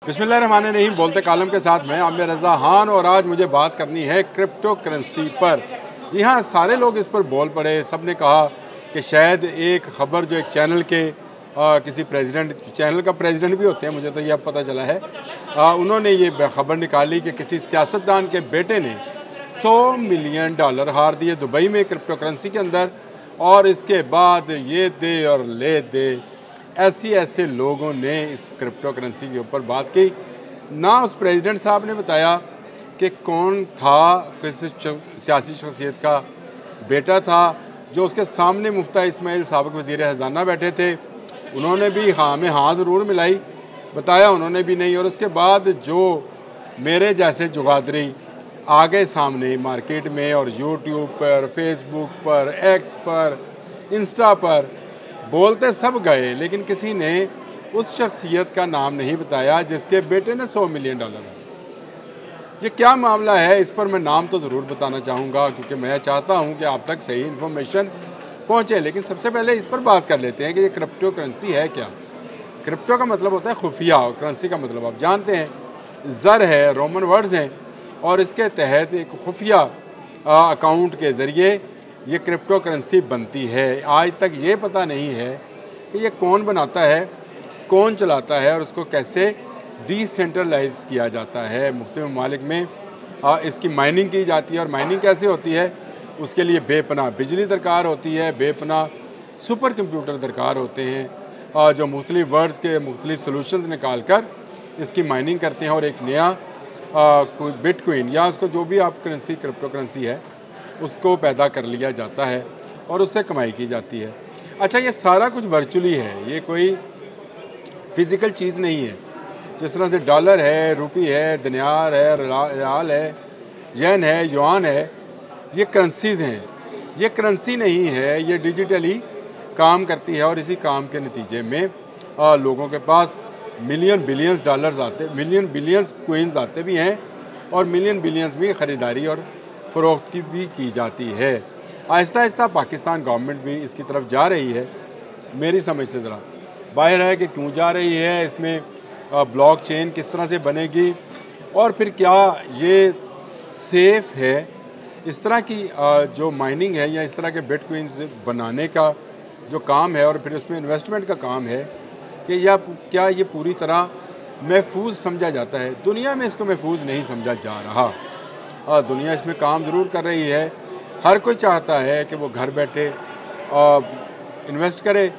बिस्मिल्लाहिर्रहमानिर्रहीम। बोलते कालम के साथ मैं आमिर रज़ा खान और आज मुझे बात करनी है क्रिप्टो करेंसी पर। जी हाँ, सारे लोग इस पर बोल पड़े। सब ने कहा कि शायद एक ख़बर जो एक चैनल के किसी प्रेसिडेंट, चैनल का प्रेसिडेंट भी होते हैं, मुझे तो यह पता चला है, उन्होंने ये ख़बर निकाली कि किसी सियासतदान के बेटे ने $100 मिलियन हार दिए दुबई में क्रिप्टो करेंसी के अंदर। और इसके बाद ये दे और ले दे, ऐसे लोगों ने इस क्रिप्टो करेंसी के ऊपर बात की। ना उस प्रेसिडेंट साहब ने बताया कि कौन था, किस सियासी शख्सियत का बेटा था जो उसके सामने मुफ्ती इस्माइल साबिक वज़ीर ख़ज़ाना बैठे थे। उन्होंने भी हाँ में हाँ ज़रूर मिलाई, बताया उन्होंने भी नहीं। और उसके बाद जो मेरे जैसे जुगादरी आ गए सामने मार्केट में और यूट्यूब पर, फेसबुक पर, एक्स पर, इंस्टा पर बोलते सब गए, लेकिन किसी ने उस शख्सियत का नाम नहीं बताया जिसके बेटे ने $100 मिलियन। ये क्या मामला है, इस पर मैं नाम तो ज़रूर बताना चाहूँगा क्योंकि मैं चाहता हूँ कि आप तक सही इन्फॉर्मेशन पहुँचे। लेकिन सबसे पहले इस पर बात कर लेते हैं कि ये क्रिप्टो करेंसी है क्या। क्रिप्टो का मतलब होता है खुफिया, और करेंसी का मतलब आप जानते हैं ज़र है, रोमन वर्ड्स हैं। और इसके तहत एक खुफिया अकाउंट के ज़रिए ये क्रिप्टो करेंसी बनती है। आज तक ये पता नहीं है कि ये कौन बनाता है, कौन चलाता है और उसको कैसे डिसेंट्रलाइज किया जाता है। मुख्तलिफ ममालिक में इसकी माइनिंग की जाती है। और माइनिंग कैसे होती है, उसके लिए बेपनाह बिजली दरकार होती है, बेपनाह सुपर कंप्यूटर दरकार होते हैं जो मुख्तलिफ वर्ड्स के मुख्तलिफ सॉल्यूशंस निकाल कर इसकी माइनिंग करते हैं। और एक नया कोई बिटकॉइन या उसको जो भी आप करेंसी क्रिप्टो करेंसी है उसको पैदा कर लिया जाता है और उससे कमाई की जाती है। अच्छा, ये सारा कुछ वर्चुअली है, ये कोई फ़िज़िकल चीज़ नहीं है। जिस तरह से डॉलर है, रुपी है, दिनार है, रियाल है, येन है, युआन है, ये करेंसीज़ हैं। ये करेंसी नहीं है, ये डिजिटली काम करती है। और इसी काम के नतीजे में लोगों के पास मिलियन बिलियंस डॉलर्स आते, मिलियन बिलियंस कोइंस आते भी हैं और मिलियन बिलियंस भी ख़रीदारी और फ़रोख्त की भी की जाती है। आहिस्ता आहिस्ता पाकिस्तान गवर्नमेंट भी इसकी तरफ जा रही है। मेरी समझ से ज़रा बाहर है कि क्यों जा रही है, इसमें ब्लॉकचेन किस तरह से बनेगी और फिर क्या ये सेफ़ है। इस तरह की जो माइनिंग है या इस तरह के बिटकॉइंस बनाने का जो काम है और फिर उसमें इन्वेस्टमेंट का काम है कि या क्या ये पूरी तरह महफूज समझा जाता है। दुनिया में इसको महफूज नहीं समझा जा रहा। दुनिया इसमें काम ज़रूर कर रही है। हर कोई चाहता है कि वो घर बैठे इन्वेस्ट करे,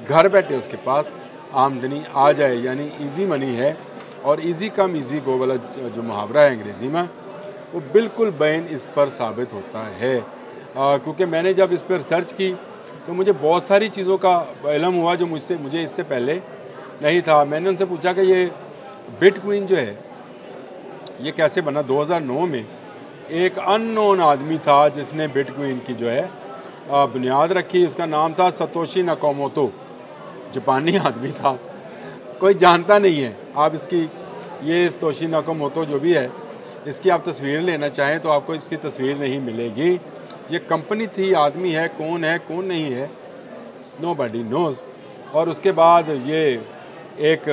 घर बैठे उसके पास आमदनी आ जाए, यानी इजी मनी है। और इजी कम इजी गो वाला जो मुहावरा है अंग्रेज़ी में, वो बिल्कुल बैन इस पर साबित होता है। क्योंकि मैंने जब इस पर रिसर्च की तो मुझे बहुत सारी चीज़ों का इल्म हुआ जो मुझे इससे पहले नहीं था। मैंने उनसे पूछा कि ये बिटकॉइन जो है ये कैसे बना। 2009 में एक अननोन आदमी था जिसने बिटकॉइन की जो है बुनियाद रखी। उसका नाम था सतोशी नाकामोतो, जापानी आदमी था, कोई जानता नहीं है। आप इसकी ये सतोशी नाकामोतो जो भी है, इसकी आप तस्वीर लेना चाहें तो आपको इसकी तस्वीर नहीं मिलेगी। ये कंपनी थी, आदमी है कौन नहीं है, नोबडी नोज़। और उसके बाद ये एक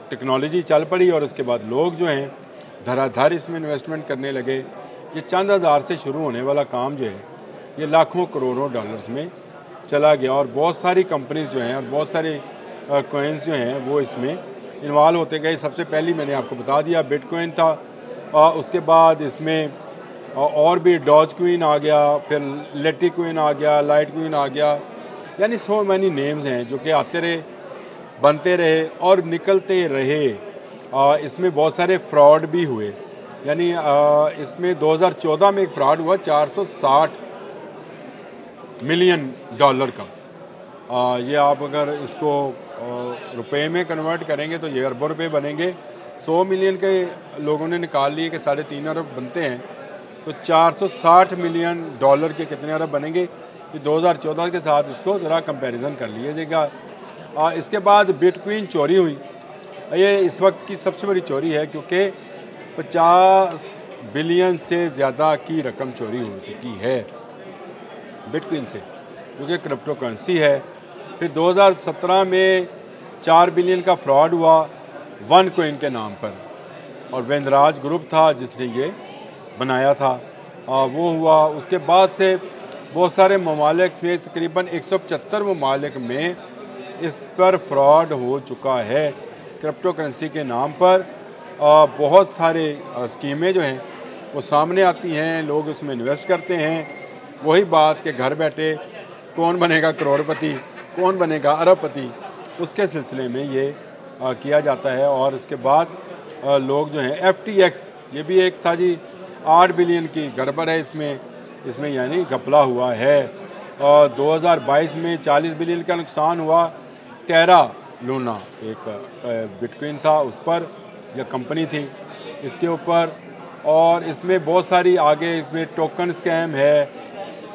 टेक्नोलॉजी चल पड़ी और उसके बाद लोग जो हैं धड़ाधड़ इसमें इन्वेस्टमेंट करने लगे। ये चंद हज़ार से शुरू होने वाला काम जो है ये लाखों करोड़ों डॉलर्स में चला गया। और बहुत सारी कंपनीज जो हैं और बहुत सारे कॉइन्स जो हैं वो इसमें इन्वॉल्व होते गए। सबसे पहली मैंने आपको बता दिया बिटकॉइन था, उसके बाद इसमें और भी डॉज क्वीन आ गया, फिर लेटी क्वीन आ गया, लाइट क्वीन आ गया, यानी सो मैनी नेम्स हैं जो कि आते रहे, बनते रहे और निकलते रहे। इसमें बहुत सारे फ्रॉड भी हुए। यानी इसमें 2014 में एक फ़्रॉड हुआ $460 मिलियन का। ये आप अगर इसको रुपए में कन्वर्ट करेंगे तो ये अरबों रुपए बनेंगे। 100 मिलियन के लोगों ने निकाल लिए कि 3.5 अरब बनते हैं, तो $460 मिलियन के कितने अरब बनेंगे, ये 2014 के साथ इसको ज़रा कंपैरिजन कर लीजिएगा। इसके बाद बिटकॉइन चोरी हुई। ये इस वक्त की सबसे बड़ी चोरी है क्योंकि 50 बिलियन से ज़्यादा की रकम चोरी हो चुकी है बिटकॉइन से, क्योंकि क्रिप्टो करेंसी है। फिर 2017 में 4 बिलियन का फ्रॉड हुआ वन कोइन के नाम पर, और वेंद्राज ग्रुप था जिसने ये बनाया था। वो हुआ, उसके बाद से बहुत सारे ममालिक से तकरीबन 175 ममालिक में इस पर फ्रॉड हो चुका है क्रिप्टो करेंसी के नाम पर। बहुत सारे स्कीमें जो हैं वो सामने आती हैं, लोग उसमें इन्वेस्ट करते हैं। वही बात कि घर बैठे कौन बनेगा करोड़पति, कौन बनेगा अरबपति, उसके सिलसिले में ये किया जाता है। और उसके बाद लोग जो हैं FTX, ये भी एक था जी, 8 बिलियन की गड़बड़ है इसमें यानी घपला हुआ है। और 2022 में 40 बिलियन का नुकसान हुआ। टेरा लूना एक बिटकॉइन था, उस पर या कंपनी थी इसके ऊपर। और इसमें बहुत सारी आगे इसमें टोकन स्कैम है,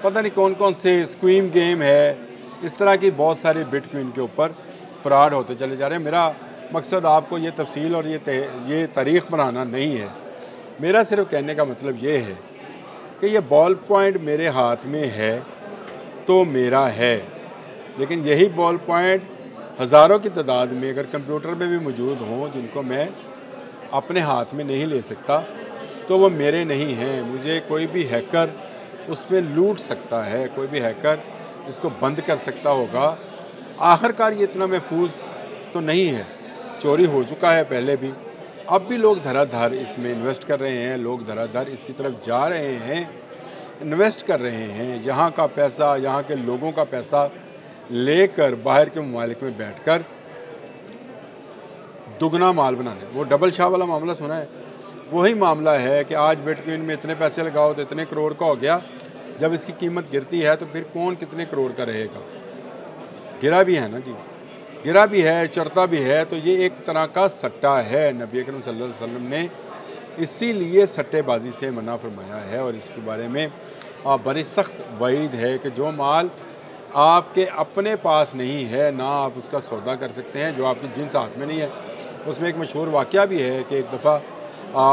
पता नहीं कौन कौन से स्क्वीम गेम है, इस तरह की बहुत सारी बिटकॉइन के ऊपर फ्रॉड होते चले जा रहे हैं। मेरा मकसद आपको ये तफसील और ये तारीख़ बनाना नहीं है। मेरा सिर्फ कहने का मतलब ये है कि ये बॉल पॉइंट मेरे हाथ में है तो मेरा है, लेकिन यही बॉल पॉइंट हज़ारों की तादाद में अगर कंप्यूटर में भी मौजूद हों जिनको मैं अपने हाथ में नहीं ले सकता तो वो मेरे नहीं हैं। मुझे कोई भी हैकर उसमें लूट सकता है, कोई भी हैकर इसको बंद कर सकता होगा। आखिरकार ये इतना महफूज तो नहीं है, चोरी हो चुका है पहले भी, अब भी लोग धड़ाधड़ इसमें इन्वेस्ट कर रहे हैं, लोग धड़ाधड़ इसकी तरफ जा रहे हैं, इन्वेस्ट कर रहे हैं। यहाँ का पैसा, यहाँ के लोगों का पैसा लेकर बाहर के ममालिक में बैठकर दुगना माल बनाने, वो डबल शाह वाला मामला सुना है, वही मामला है कि आज बिटकॉइन में इतने पैसे लगाओ तो इतने करोड़ का हो गया, जब इसकी कीमत गिरती है तो फिर कौन कितने करोड़ का रहेगा। गिरा भी है ना जी, गिरा भी है, चढ़ता भी है, तो ये एक तरह का सट्टा है। नबी अकरम सल्लल्लाहु अलैहि वसल्लम ने इसीलिए सट्टेबाजी से मना फरमाया है और इसके बारे में बड़ी सख्त वईद है कि जो माल आपके अपने पास नहीं है ना आप उसका सौदा कर सकते हैं, जो आपकी जिन्स हाथ में नहीं है। उसमें एक मशहूर वाक़या भी है कि एक दफ़ा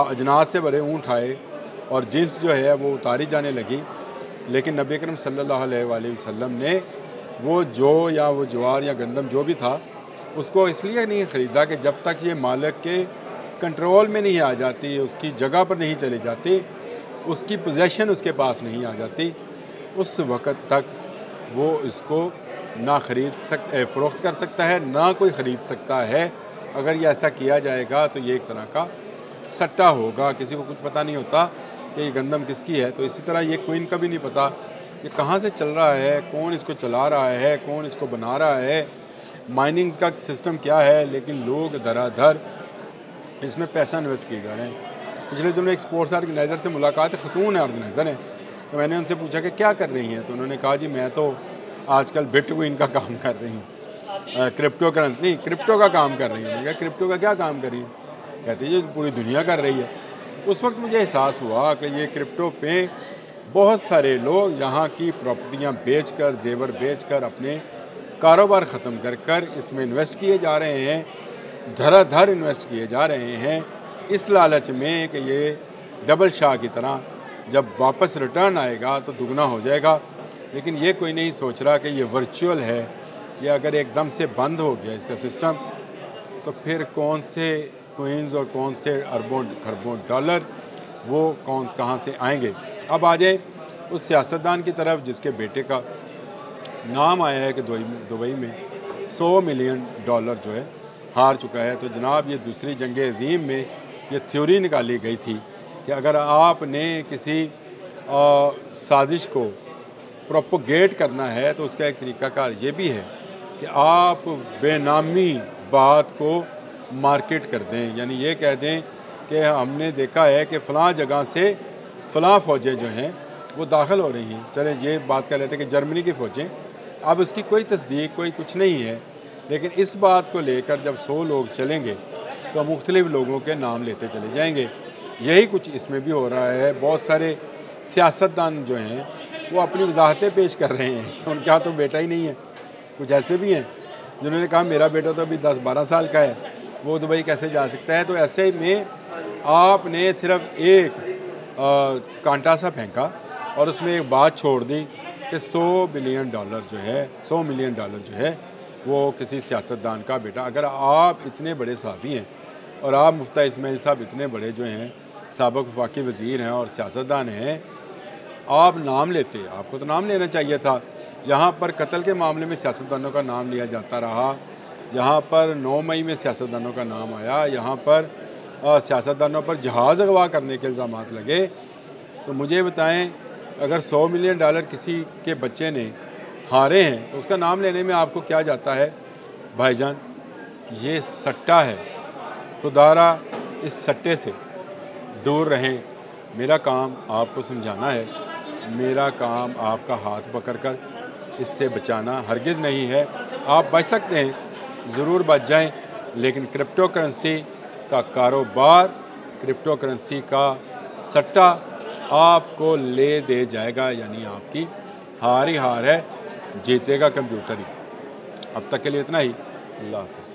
अजनास से भरे ऊँट आए और जिन्स जो है वो उतारी जाने लगी, लेकिन नबी अकरम सल्लल्लाहु अलैहि वसल्लम ने वो जौ या वो ज्वार या गंदम जो भी था उसको इसलिए नहीं ख़रीदा कि जब तक ये मालिक के कंट्रोल में नहीं आ जाती, उसकी जगह पर नहीं चली जाती, उसकी पोजेशन उसके पास नहीं आ जाती, उस वक़्त तक वो इसको ना फ़रोख्त कर सकता है, ना कोई ख़रीद सकता है। अगर ये ऐसा किया जाएगा तो ये एक तरह का सट्टा होगा, किसी को कुछ पता नहीं होता कि ये गंदम किसकी है। तो इसी तरह ये कोइन का भी नहीं पता कि कहाँ से चल रहा है, कौन इसको चला रहा है, कौन इसको बना रहा है, माइनिंग का सिस्टम क्या है, लेकिन लोग धड़ाधड़ इसमें पैसा इन्वेस्ट किए जा रहे हैं। पिछले दिनों एक स्पोर्ट्स ऑर्गेनाइज़र से मुलाकात है, खतून ऑर्गेनाइज़र हैं, तो मैंने उनसे पूछा कि क्या कर रही हैं, तो उन्होंने कहा जी मैं तो आजकल बिटकॉइन का काम कर रही हूँ, क्रिप्टो करेंसी नहीं, क्रिप्टो का काम कर रही हूँ। मैंने कहा क्रिप्टो का क्या काम कर रही है? कहती है ये पूरी दुनिया कर रही है। उस वक्त मुझे एहसास हुआ कि ये क्रिप्टो पे बहुत सारे लोग यहाँ की प्रॉपर्टियाँ बेचकर, जेवर बेचकर अपने कारोबार ख़त्म कर कर इसमें इन्वेस्ट किए जा रहे हैं, धड़ाधड़ इन्वेस्ट किए जा रहे हैं इस लालच में कि ये डबल शाह की तरह जब वापस रिटर्न आएगा तो दुगना हो जाएगा। लेकिन ये कोई नहीं सोच रहा कि ये वर्चुअल है, ये अगर एकदम से बंद हो गया इसका सिस्टम तो फिर कौन से कोइंस और कौन से अरबों खरबों डॉलर वो कहाँ से आएंगे। अब आ जाए उस सियासतदान की तरफ जिसके बेटे का नाम आया है कि दुबई में $100 मिलियन जो है हार चुका है। तो जनाब ये दूसरी जंग अज़ीम में ये थ्योरी निकाली गई थी कि अगर आपने किसी साजिश को प्रोपोगेट करना है तो उसका एक तरीक़ाकार ये भी है कि आप बेनामी बात को मार्केट कर दें, यानी ये कह दें कि हमने देखा है कि फ़लाँ जगह से फ़लाँ फ़ौजें जो हैं वो दाखिल हो रही हैं। चले ये बात कर लेते हैं कि जर्मनी की फ़ौजें, अब उसकी कोई तस्दीक कोई कुछ नहीं है, लेकिन इस बात को लेकर जब 100 लोग चलेंगे तो मुख्तलिफ़ लोगों के नाम लेते चले जाएंगे। यही कुछ इसमें भी हो रहा है। बहुत सारे सियासतदान जो हैं वो अपनी वजाहतें पेश कर रहे हैं, उनके यहाँ तो बेटा ही नहीं है। कुछ ऐसे भी हैं जिन्होंने कहा मेरा बेटा तो अभी 10-12 साल का है, वो दुबई कैसे जा सकता है। तो ऐसे में आपने सिर्फ एक कांटा सा फेंका और उसमें एक बात छोड़ दी कि $100 मिलियन जो है, $100 मिलियन जो है वो किसी सियासतदान का बेटा। अगर आप इतने बड़े सहाफ़ी हैं और आप मुफ्ती इस्माइल साहब इतने बड़े जो हैं, साबिक़ वफाकी वज़ीर हैं और सियासतदान हैं, आप नाम लेते, आपको तो नाम लेना चाहिए था। जहाँ पर कत्ल के मामले में सियासतदानों का नाम लिया जाता रहा, जहाँ पर 9 मई में सियासतदानों का नाम आया, यहाँ पर सियासतदानों पर जहाज़ अगवा करने के इल्ज़ाम लगे, तो मुझे बताएं, अगर $100 मिलियन किसी के बच्चे ने हारे हैं तो उसका नाम लेने में आपको क्या जाता है? भाईजान, ये सट्टा है, खुदारा इस सट्टे से दूर रहें। मेरा काम आपको समझाना है, मेरा काम आपका हाथ पकड़कर इससे बचाना हरगिज़ नहीं है। आप बच सकते हैं, ज़रूर बच जाएं, लेकिन क्रिप्टो करेंसी का कारोबार, क्रिप्टो करेंसी का सट्टा आपको ले दे जाएगा, यानी आपकी हार ही हार है, जीतेगा कंप्यूटर ही। अब तक के लिए इतना ही। अल्लाह हाफ़िज़।